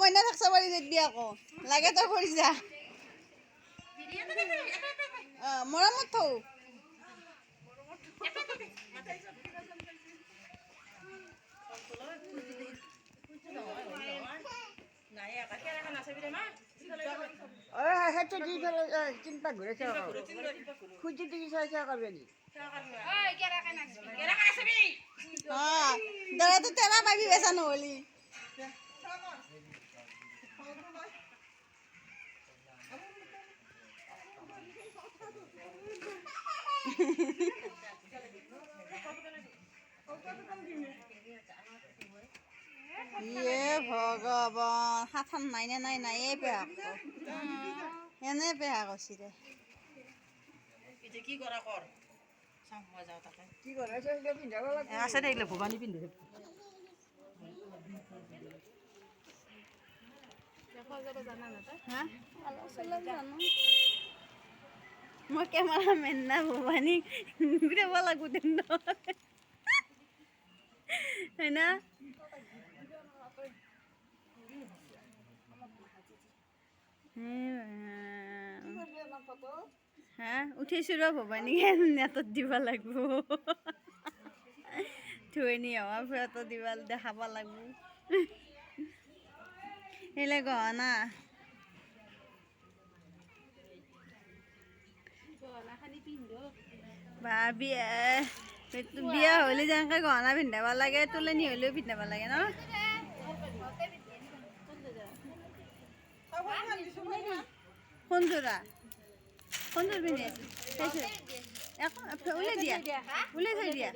কইনা থাকছা পাৰি দেখবি আকৌ লাগে তই কৰি যা মৰমত থওঁ সেইটো দি পেলাই চিন্তা ঘূৰাইছে খুজি দি চাই কৰবে নি দৰাটো তেৰা পাবি বেচা নহ'লি ইয়ে ভগৱান হাতখন নাই নে নাই নাইয়ে পেহা এনে পেহা কৈছি দে কি কৰা কৰ চাম মই যাওঁ তাকে কি কৰাইছে পিন্ধাব লাগে আছে দে এইগিলা ভবানী পিন্ধি মই কেমেৰামেন না ভবানী ঘূৰাব লাগব দে হয় না হা উঠিছোঁ ৰ ভবানী নেটত দিব লাগিব থৈ হাৱা ফেটত দিব দেখাব লাগিব সেইলে গহনা বা বিয়া হ'লে যেনেকৈ গহনা পিন্ধাব লাগে তোলনি হ'লেও পিন্ধাব লাগে ন কোনযোৰা কোনযোৰ পিন্ধি আছে ওলাই দিয়া ওলাই থৈ দিয়া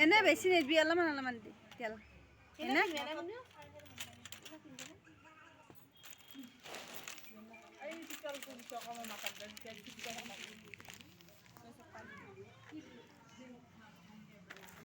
এনে বেছি নিদিবি অলপমান দি তেল এনে